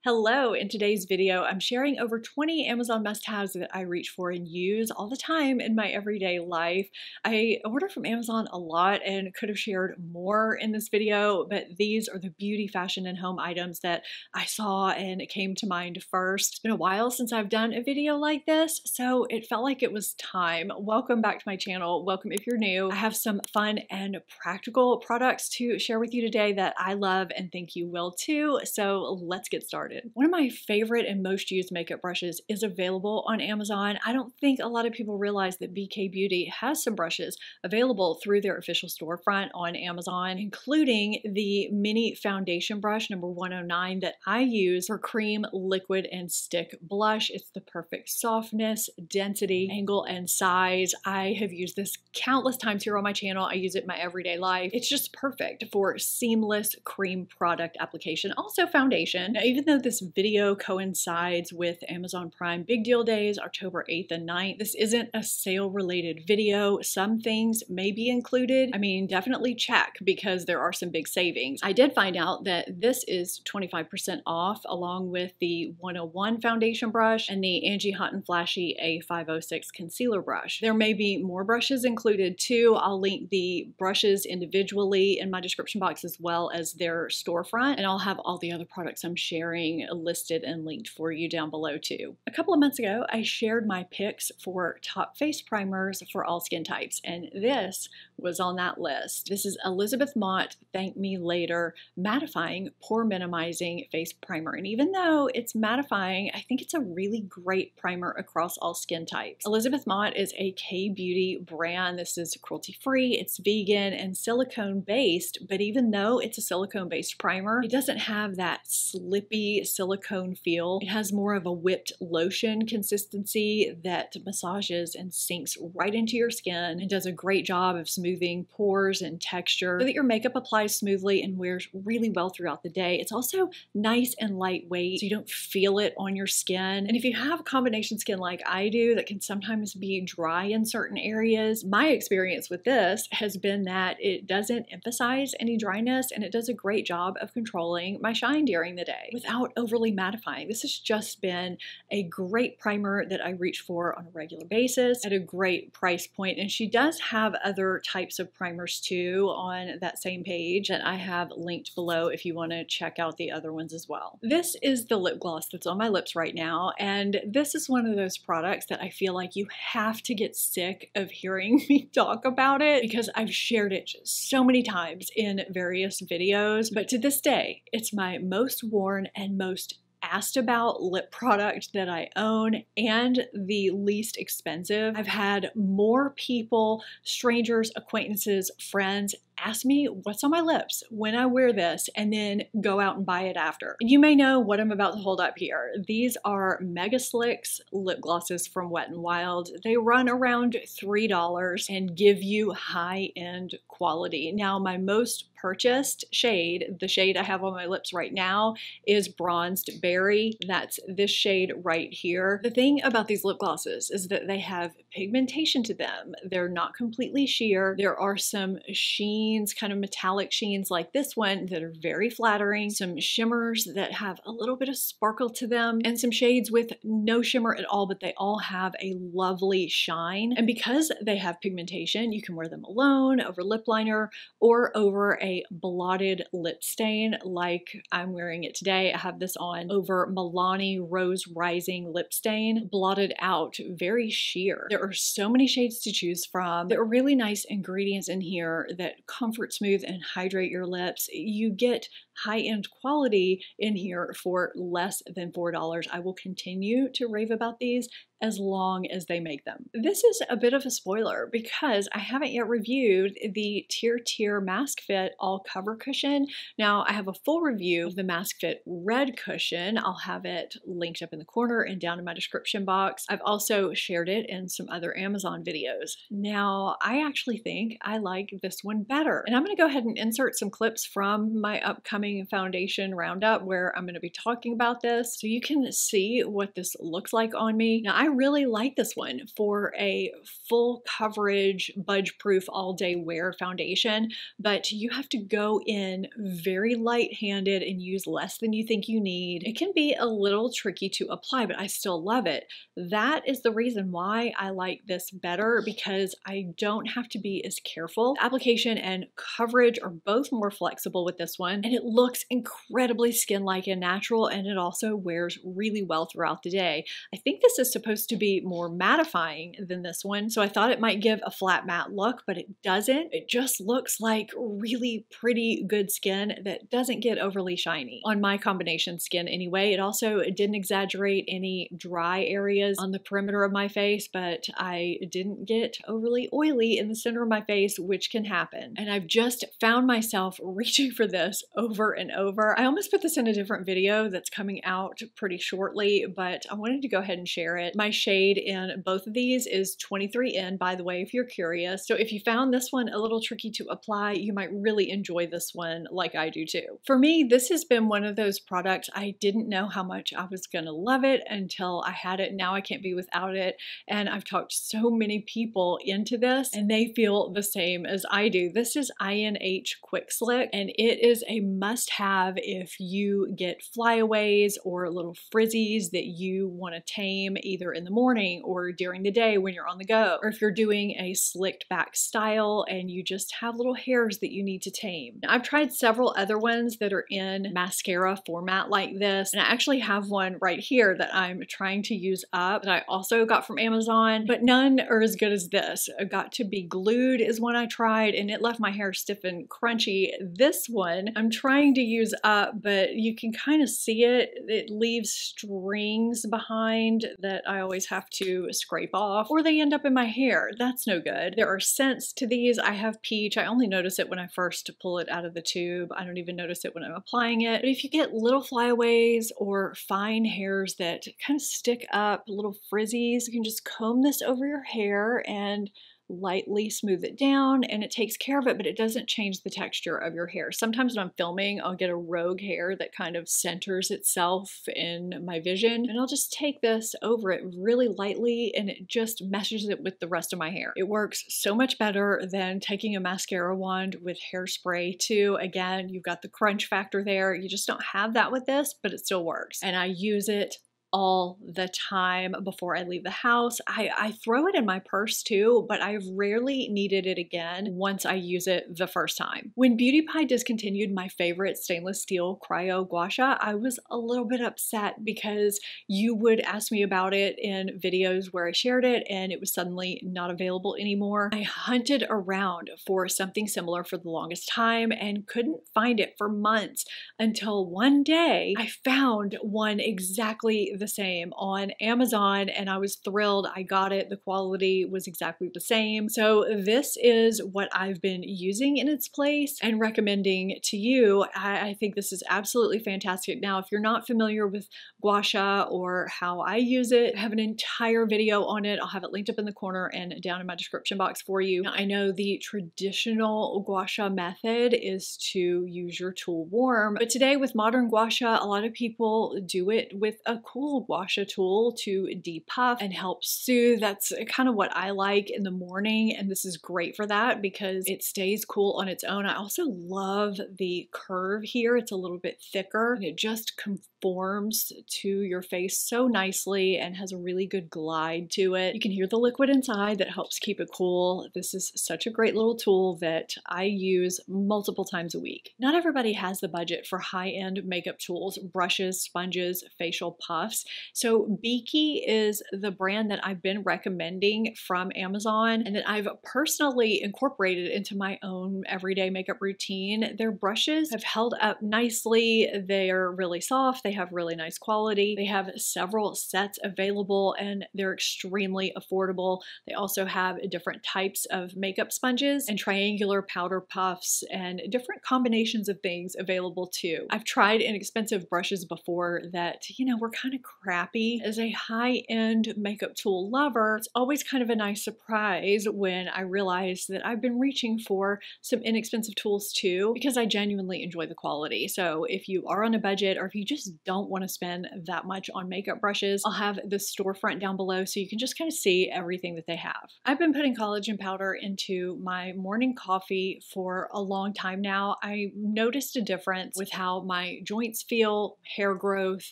Hello, in today's video, I'm sharing over 20 Amazon must-haves that I reach for and use all the time in my everyday life. I order from Amazon a lot and could have shared more in this video, but these are the beauty, fashion, and home items that I saw and it came to mind first. It's been a while since I've done a video like this, so it felt like it was time. Welcome back to my channel. Welcome if you're new. I have some fun and practical products to share with you today that I love and think you will too, so let's get started. One of my favorite and most used makeup brushes is available on Amazon. I don't think a lot of people realize that BK Beauty has some brushes available through their official storefront on Amazon, including the mini foundation brush number 109 that I use for cream, liquid, and stick blush. It's the perfect softness, density, angle, and size. I have used this countless times here on my channel. I use it in my everyday life. It's just perfect for seamless cream product application. Also foundation. Now, even though this video coincides with Amazon Prime Big Deal Days, October 8th and 9th, this isn't a sale related video. Some things may be included. I mean, definitely check because there are some big savings. I did find out that this is 25% off along with the 101 foundation brush and the Angie Hot and Flashy A506 concealer brush. There may be more brushes included too. I'll link the brushes individually in my description box as well as their storefront, and I'll have all the other products I'm sharing listed and linked for you down below too. A couple of months ago, I shared my picks for top face primers for all skin types, and this was on that list. This is Elizabeth Mott Thank Me Later Mattifying Pore Minimizing Face Primer, and even though it's mattifying, I think it's a really great primer across all skin types. Elizabeth Mott is a K-beauty brand. This is cruelty-free, it's vegan, and silicone-based, but even though it's a silicone-based primer, it doesn't have that slippy silicone feel. It has more of a whipped lotion consistency that massages and sinks right into your skin and does a great job of smoothing pores and texture so that your makeup applies smoothly and wears really well throughout the day. It's also nice and lightweight so you don't feel it on your skin. And if you have combination skin like I do that can sometimes be dry in certain areas, my experience with this has been that it doesn't emphasize any dryness and it does a great job of controlling my shine during the day without overly mattifying. This has just been a great primer that I reach for on a regular basis at a great price point. And she does have other types of primers too on that same page that I have linked below if you want to check out the other ones as well. This is the lip gloss that's on my lips right now, and this is one of those products that I feel like you have to get sick of hearing me talk about it because I've shared it just so many times in various videos, but to this day, it's my most worn and most asked about lip product that I own and the least expensive. I've had more people, strangers, acquaintances, friends ask me what's on my lips when I wear this and then go out and buy it after. And you may know what I'm about to hold up here. These are Mega Slicks lip glosses from Wet n Wild. They run around $3 and give you high-end quality. Now, my most purchased shade, the shade I have on my lips right now, is Bronzed Berry. That's this shade right here. The thing about these lip glosses is that they have pigmentation to them. They're not completely sheer. There are some sheens, kind of metallic sheens like this one that are very flattering, some shimmers that have a little bit of sparkle to them, and some shades with no shimmer at all, but they all have a lovely shine. And because they have pigmentation, you can wear them alone, over lip liner, or over a blotted lip stain like I'm wearing it today. I have this on over Milani Rose Rising lip stain, blotted out, very sheer. There are so many shades to choose from. There are really nice ingredients in here that comfort, smooth, and hydrate your lips. You get high-end quality in here for less than $4. I will continue to rave about these as long as they make them. This is a bit of a spoiler because I haven't yet reviewed the TIRTIR Mask Fit All Cover Cushion. Now, I have a full review of the Mask Fit Red Cushion. I'll have it linked up in the corner and down in my description box. I've also shared it in some other Amazon videos. Now, I actually think I like this one better. And I'm gonna go ahead and insert some clips from my upcoming upcoming foundation roundup where I'm going to be talking about this, so you can see what this looks like on me. Now, I really like this one for a full coverage, budge-proof, all-day wear foundation, but you have to go in very light-handed and use less than you think you need. It can be a little tricky to apply, but I still love it. That is the reason why I like this better, because I don't have to be as careful. Application and coverage are both more flexible with this one, and it looks incredibly skin-like and natural, and it also wears really well throughout the day. I think this is supposed to be more mattifying than this one, so I thought it might give a flat matte look, but it doesn't. It just looks like really pretty good skin that doesn't get overly shiny. On my combination skin anyway. It also didn't exaggerate any dry areas on the perimeter of my face, but I didn't get overly oily in the center of my face, which can happen. And I've just found myself reaching for this over and over. I almost put this in a different video that's coming out pretty shortly, but I wanted to go ahead and share it. My shade in both of these is 23N, by the way, if you're curious. So if you found this one a little tricky to apply, you might really enjoy this one like I do too. For me, this has been one of those products I didn't know how much I was gonna love it until I had it. Now I can't be without it. And I've talked so many people into this and they feel the same as I do. This is INH Quick Slick, and it is a must-have if you get flyaways or little frizzies that you want to tame either in the morning or during the day when you're on the go, or if you're doing a slicked back style and you just have little hairs that you need to tame. Now, I've tried several other ones that are in mascara format like this, and I actually have one right here that I'm trying to use up that I also got from Amazon, but none are as good as this. Got to Be Glued is one I tried, and it left my hair stiff and crunchy. This one I'm trying to use up, but you can kind of see it. It leaves strings behind that I always have to scrape off, or they end up in my hair. That's no good. There are scents to these. I have peach. I only notice it when I first pull it out of the tube. I don't even notice it when I'm applying it. But if you get little flyaways or fine hairs that kind of stick up, little frizzies, you can just comb this over your hair and lightly smooth it down, and it takes care of it, but it doesn't change the texture of your hair. Sometimes when I'm filming, I'll get a rogue hair that kind of centers itself in my vision, and I'll just take this over it really lightly, and it just meshes it with the rest of my hair. It works so much better than taking a mascara wand with hairspray too. Again, you've got the crunch factor there. You just don't have that with this, but it still works. And I use it all the time before I leave the house. I throw it in my purse too, but I've rarely needed it again once I use it the first time. When Beauty Pie discontinued my favorite stainless steel cryo gua sha, I was a little bit upset because you would ask me about it in videos where I shared it and it was suddenly not available anymore. I hunted around for something similar for the longest time and couldn't find it for months until one day I found one exactly the same on Amazon, and I was thrilled. I got it. The quality was exactly the same. So this is what I've been using in its place and recommending to you. I think this is absolutely fantastic. Now, if you're not familiar with gua sha or how I use it, I have an entire video on it. I'll have it linked up in the corner and down in my description box for you. Now, I know the traditional gua sha method is to use your tool warm, but today with modern gua sha, a lot of people do it with a cool gua sha tool to depuff and help soothe. That's kind of what I like in the morning, and this is great for that because it stays cool on its own. I also love the curve here. It's a little bit thicker and it just conforms to your face so nicely and has a really good glide to it. You can hear the liquid inside that helps keep it cool. This is such a great little tool that I use multiple times a week. Not everybody has the budget for high-end makeup tools, brushes, sponges, facial puffs. So Beakey is the brand that I've been recommending from Amazon and that I've personally incorporated into my own everyday makeup routine. Their brushes have held up nicely. They're really soft. They have really nice quality. They have several sets available and they're extremely affordable. They also have different types of makeup sponges and triangular powder puffs and different combinations of things available too. I've tried inexpensive brushes before that, you know, were kind of crappy. As a high-end makeup tool lover, it's always kind of a nice surprise when I realize that I've been reaching for some inexpensive tools too, because I genuinely enjoy the quality. So if you are on a budget, or if you just don't want to spend that much on makeup brushes, I'll have the storefront down below so you can just kind of see everything that they have. I've been putting collagen powder into my morning coffee for a long time now. I noticed a difference with how my joints feel, hair growth,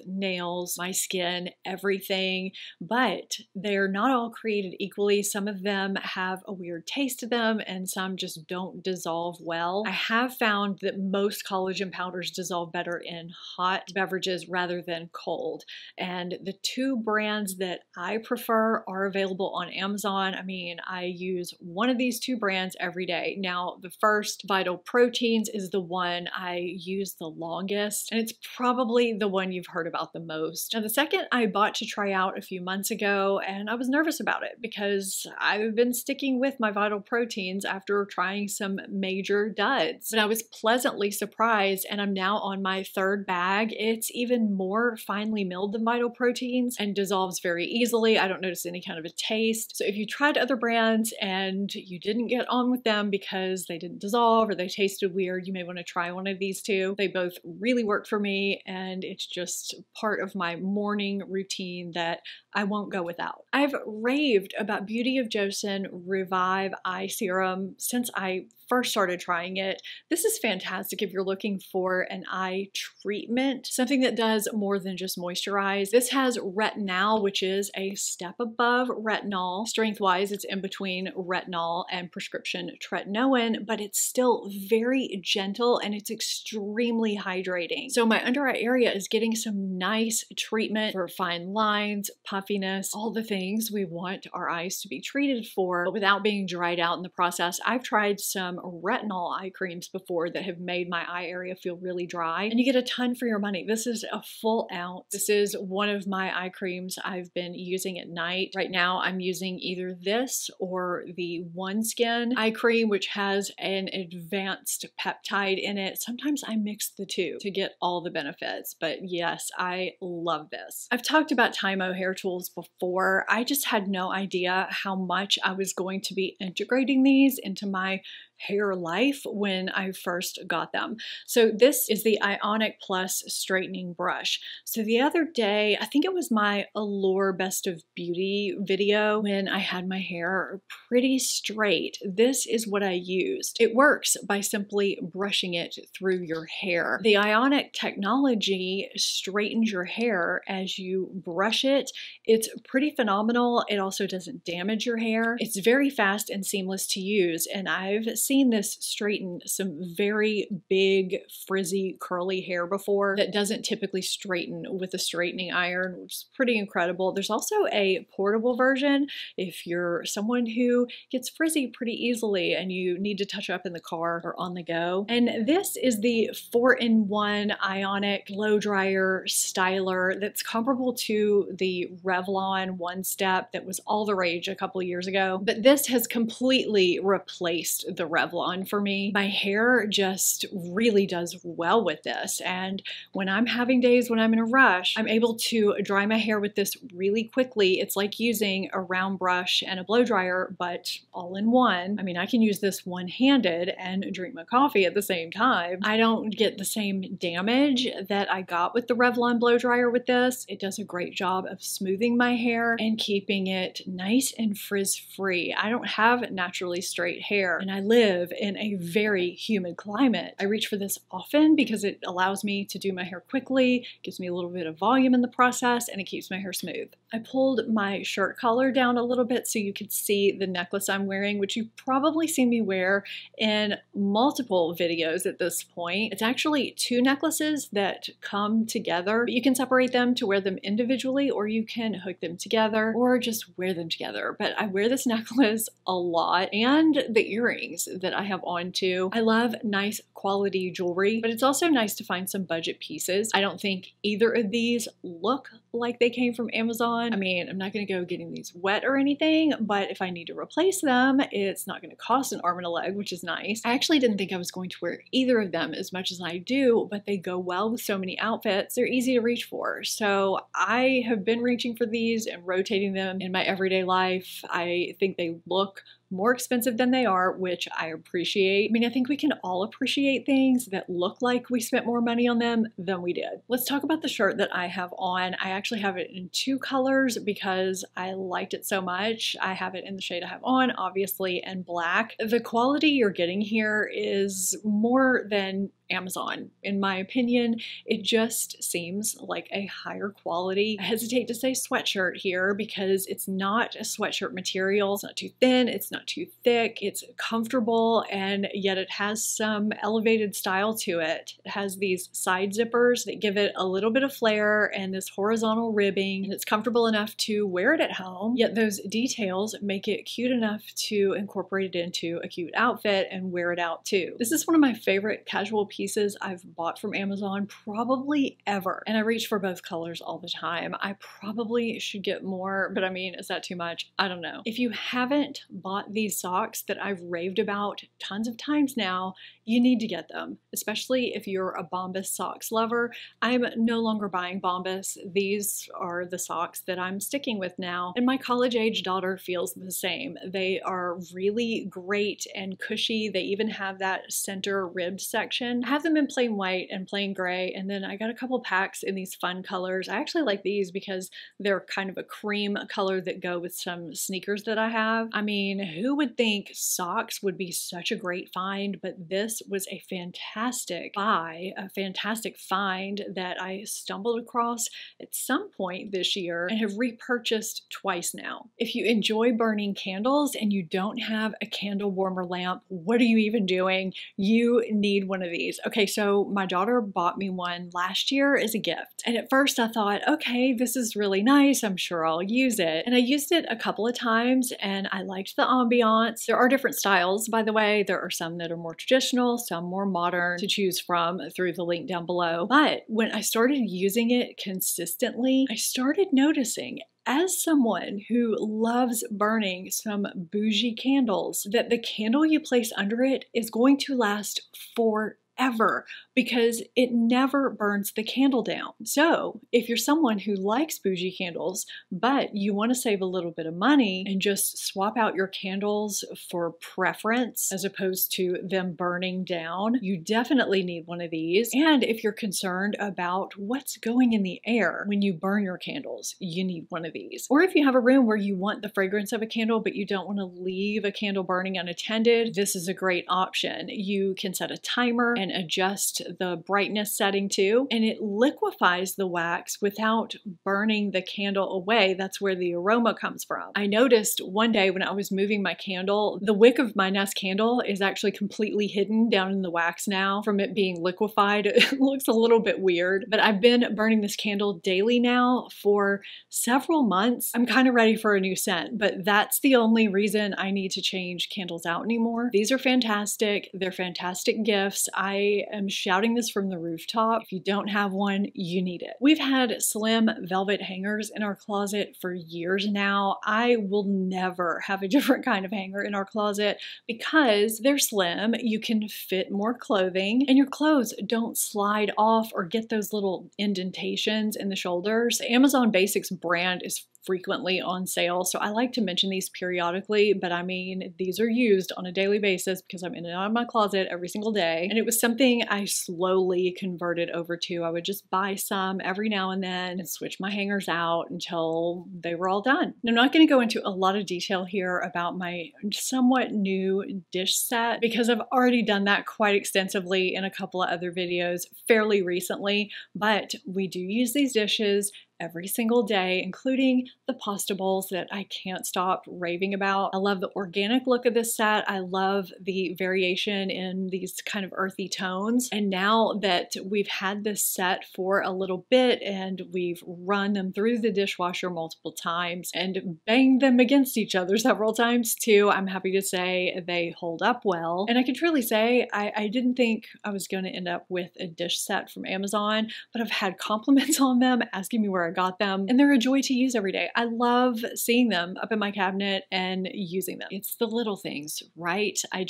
nails, my skin, everything, but they're not all created equally. Some of them have a weird taste to them and some just don't dissolve well. I have found that most collagen powders dissolve better in hot beverages rather than cold. And the two brands that I prefer are available on Amazon. I mean, I use one of these two brands every day. Now, the first, Vital Proteins, is the one I use the longest, and it's probably the one you've heard about the most. Now, the second I bought to try out a few months ago, and I was nervous about it because I've been sticking with my Vital Proteins after trying some major duds. But I was pleasantly surprised, and I'm now on my third bag. It's even more finely milled than Vital Proteins and dissolves very easily. I don't notice any kind of a taste. So if you tried other brands and you didn't get on with them because they didn't dissolve or they tasted weird, you may want to try one of these two. They both really work for me, and it's just part of my morning routine that I won't go without. I've raved about Beauty of Joseon Revive Eye Serum since I first started trying it. This is fantastic if you're looking for an eye treatment, something that does more than just moisturize. This has retinol, which is a step above retinol. Strength-wise, it's in between retinol and prescription tretinoin, but it's still very gentle and it's extremely hydrating. So my under eye area is getting some nice treatment for fine lines, puffiness, all the things we want our eyes to be treated for, but without being dried out in the process. I've tried some retinol eye creams before that have made my eye area feel really dry, and you get a ton for your money. This is a full ounce. This is one of my eye creams I've been using at night. Right now I'm using either this or the OneSkin eye cream, which has an advanced peptide in it. Sometimes I mix the two to get all the benefits, but yes, I love this. I've talked about Tymo hair tools before. I just had no idea how much I was going to be integrating these into my hair life when I first got them. So this is the Ionic Plus straightening brush. So the other day, I think it was my Allure Best of Beauty video when I had my hair pretty straight. This is what I used. It works by simply brushing it through your hair. The Ionic technology straightens your hair as you brush it. It's pretty phenomenal. It also doesn't damage your hair. It's very fast and seamless to use, and I've seen this straighten some very big, frizzy, curly hair before that doesn't typically straighten with a straightening iron, which is pretty incredible. There's also a portable version if you're someone who gets frizzy pretty easily and you need to touch up in the car or on the go. And this is the 4-in-1 Ionic blow dryer styler that's comparable to the Revlon One Step that was all the rage a couple of years ago. But this has completely replaced the Revlon for me. My hair just really does well with this, and when I'm having days when I'm in a rush, I'm able to dry my hair with this really quickly. It's like using a round brush and a blow dryer, but all in one. I mean, I can use this one-handed and drink my coffee at the same time. I don't get the same damage that I got with the Revlon blow dryer with this. It does a great job of smoothing my hair and keeping it nice and frizz-free. I don't have naturally straight hair, and I live in a very humid climate. I reach for this often because it allows me to do my hair quickly, gives me a little bit of volume in the process, and it keeps my hair smooth. I pulled my shirt collar down a little bit so you could see the necklace I'm wearing, which you've probably seen me wear in multiple videos at this point. It's actually two necklaces that come together, but you can separate them to wear them individually, or you can hook them together or just wear them together. But I wear this necklace a lot, and the earrings. that I have on too. I love nice quality jewelry, but it's also nice to find some budget pieces. I don't think either of these look like they came from Amazon. I mean, I'm not gonna go getting these wet or anything, but if I need to replace them, it's not gonna cost an arm and a leg, which is nice. I actually didn't think I was going to wear either of them as much as I do, but they go well with so many outfits. They're easy to reach for. So I have been reaching for these and rotating them in my everyday life. I think they look more expensive than they are, which I appreciate. I mean, I think we can all appreciate things that look like we spent more money on them than we did. Let's talk about the shirt that I have on. I actually have it in 2 colors because I liked it so much. I have it in the shade I have on, obviously, and black. The quality you're getting here is more than Amazon. In my opinion, it just seems like a higher quality. I hesitate to say sweatshirt here because it's not a sweatshirt material. It's not too thin, it's not too thick, it's comfortable, and yet it has some elevated style to it. It has these side zippers that give it a little bit of flair and this horizontal ribbing, and it's comfortable enough to wear it at home, yet those details make it cute enough to incorporate it into a cute outfit and wear it out too. This is one of my favorite casual pieces I've bought from Amazon probably ever, and I reach for both colors all the time. I probably should get more, but I mean, is that too much? I don't know. If you haven't bought these socks that I've raved about tons of times now, you need to get them, especially if you're a Bombas socks lover. I'm no longer buying Bombas. These are the socks that I'm sticking with now, and my college-age daughter feels the same. They are really great and cushy. They even have that center ribbed section. I have them in plain white and plain gray, and then I got a couple packs in these fun colors. I actually like these because they're kind of a cream color that go with some sneakers that I have. I mean, who would think socks would be such a great find, but this was a fantastic buy, a fantastic find that I stumbled across at some point this year and have repurchased twice now. If you enjoy burning candles and you don't have a candle warmer lamp, what are you even doing? You need one of these. Okay, so my daughter bought me one last year as a gift. And at first I thought, okay, this is really nice. I'm sure I'll use it. And I used it a couple of times and I liked the ambiance. There are different styles, by the way. There are some that are more traditional, some more modern to choose from through the link down below. But when I started using it consistently, I started noticing, as someone who loves burning some bougie candles, that the candle you place under it is going to last forever because it never burns the candle down. So if you're someone who likes bougie candles, but you want to save a little bit of money and just swap out your candles for preference as opposed to them burning down, you definitely need one of these. And if you're concerned about what's going in the air when you burn your candles, you need one of these. Or if you have a room where you want the fragrance of a candle, but you don't want to leave a candle burning unattended, this is a great option. You can set a timer and adjust the brightness setting too, and it liquefies the wax without burning the candle away. That's where the aroma comes from. I noticed one day when I was moving my candle, the wick of my Nest candle is actually completely hidden down in the wax now from it being liquefied. It looks a little bit weird, but I've been burning this candle daily now for several months. I'm kind of ready for a new scent, but that's the only reason I need to change candles out anymore. These are fantastic. They're fantastic gifts. I am shouting this from the rooftop. If you don't have one, you need it. We've had slim velvet hangers in our closet for years now. I will never have a different kind of hanger in our closet because they're slim. You can fit more clothing and your clothes don't slide off or get those little indentations in the shoulders. The Amazon Basics brand is frequently on sale, so I like to mention these periodically, but I mean, these are used on a daily basis because I'm in and out of my closet every single day, and it was something I slowly converted over to. I would just buy some every now and then and switch my hangers out until they were all done. And I'm not going to go into a lot of detail here about my somewhat new dish set because I've already done that quite extensively in a couple of other videos fairly recently, but we do use these dishes every single day, including the pasta bowls that I can't stop raving about. I love the organic look of this set. I love the variation in these kind of earthy tones. And now that we've had this set for a little bit and we've run them through the dishwasher multiple times and banged them against each other several times too, I'm happy to say they hold up well. And I can truly say I didn't think I was going to end up with a dish set from Amazon, but I've had compliments on them asking me where I got them, and they're a joy to use every day. I love seeing them up in my cabinet and using them. It's the little things, right? I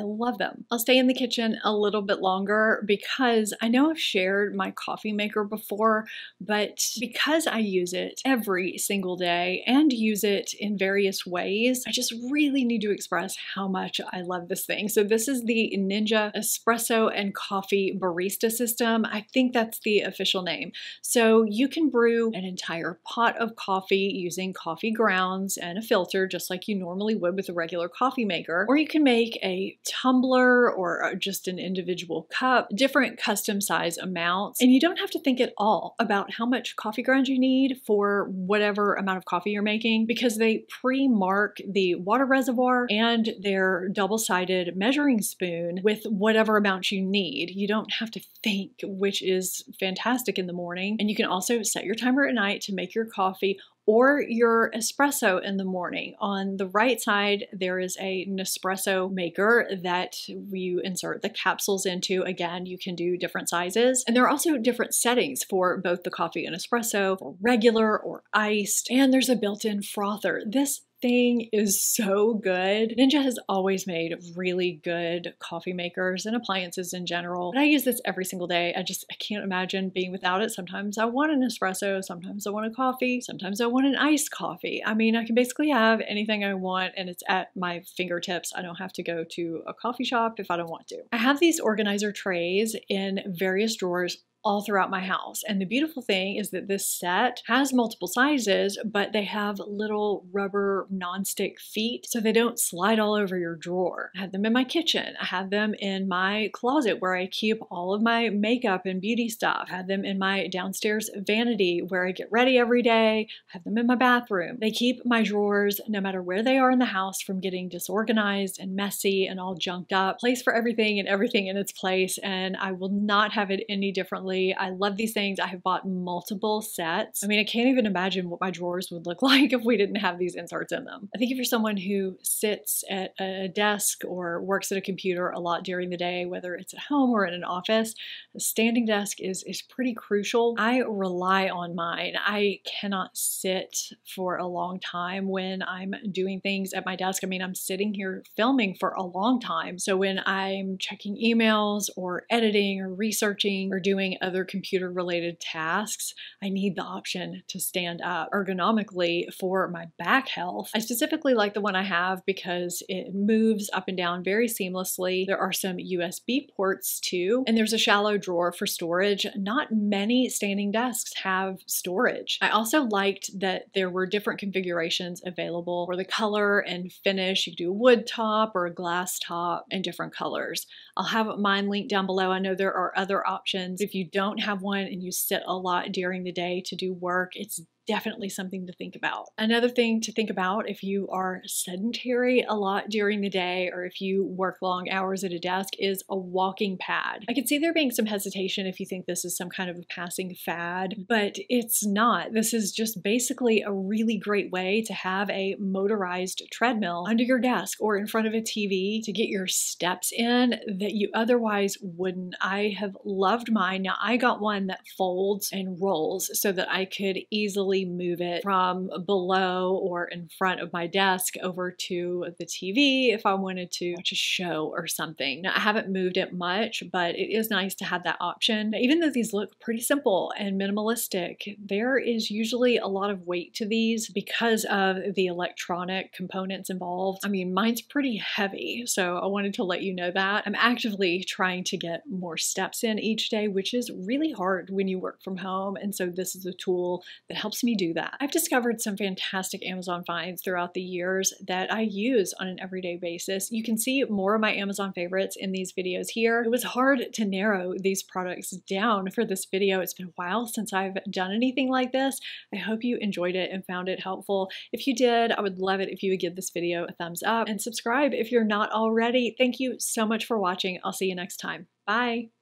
love them. I'll stay in the kitchen a little bit longer because I know I've shared my coffee maker before, but because I use it every single day and use it in various ways, I just really need to express how much I love this thing. So this is the Ninja Espresso and Coffee Barista System. I think that's the official name. So you can brew an entire pot of coffee using coffee grounds and a filter, just like you normally would with a regular coffee maker, or you can make a tumbler or just an individual cup, different custom size amounts, and you don't have to think at all about how much coffee grounds you need for whatever amount of coffee you're making, because they pre-mark the water reservoir and their double-sided measuring spoon with whatever amount you need. You don't have to think, which is fantastic in the morning. And you can also set your timer at night to make your coffee or your espresso in the morning. On the right side, there is a Nespresso maker that you insert the capsules into. Again, you can do different sizes. And there are also different settings for both the coffee and espresso, for regular or iced, and there's a built-in frother. This thing is so good. Ninja has always made really good coffee makers and appliances in general, but I use this every single day. I can't imagine being without it. Sometimes I want an espresso, sometimes I want a coffee, sometimes I want an iced coffee. I mean, I can basically have anything I want and it's at my fingertips. I don't have to go to a coffee shop if I don't want to. I have these organizer trays in various drawers all throughout my house. And the beautiful thing is that this set has multiple sizes, but they have little rubber nonstick feet so they don't slide all over your drawer. I have them in my kitchen. I have them in my closet where I keep all of my makeup and beauty stuff. I have them in my downstairs vanity where I get ready every day. I have them in my bathroom. They keep my drawers, no matter where they are in the house, from getting disorganized and messy and all junked up. Place for everything and everything in its place, and I will not have it any differently. I love these things. I have bought multiple sets. I mean, I can't even imagine what my drawers would look like if we didn't have these inserts in them. I think if you're someone who sits at a desk or works at a computer a lot during the day, whether it's at home or in an office, a standing desk is pretty crucial. I rely on mine. I cannot sit for a long time when I'm doing things at my desk. I mean, I'm sitting here filming for a long time. So when I'm checking emails or editing or researching or doing other computer related tasks, I need the option to stand up ergonomically for my back health. I specifically like the one I have because it moves up and down very seamlessly. There are some USB ports too, and there's a shallow drawer for storage. Not many standing desks have storage. I also liked that there were different configurations available for the color and finish. You could do a wood top or a glass top and different colors. I'll have mine linked down below. I know there are other options. If you don't have one and you sit a lot during the day to do work, it's definitely something to think about. Another thing to think about if you are sedentary a lot during the day or if you work long hours at a desk is a walking pad. I can see there being some hesitation if you think this is some kind of a passing fad, but it's not. This is just basically a really great way to have a motorized treadmill under your desk or in front of a TV to get your steps in that you otherwise wouldn't. I have loved mine. Now I got one that folds and rolls so that I could easily move it from below or in front of my desk over to the TV if I wanted to watch a show or something. Now, I haven't moved it much, but it is nice to have that option. Even though these look pretty simple and minimalistic, there is usually a lot of weight to these because of the electronic components involved. I mean, mine's pretty heavy, so I wanted to let you know that. I'm actively trying to get more steps in each day, which is really hard when you work from home, and so this is a tool that helps me me do that. I've discovered some fantastic Amazon finds throughout the years that I use on an everyday basis. You can see more of my Amazon favorites in these videos here. It was hard to narrow these products down for this video. It's been a while since I've done anything like this. I hope you enjoyed it and found it helpful. If you did, I would love it if you would give this video a thumbs up and subscribe if you're not already. Thank you so much for watching. I'll see you next time. Bye.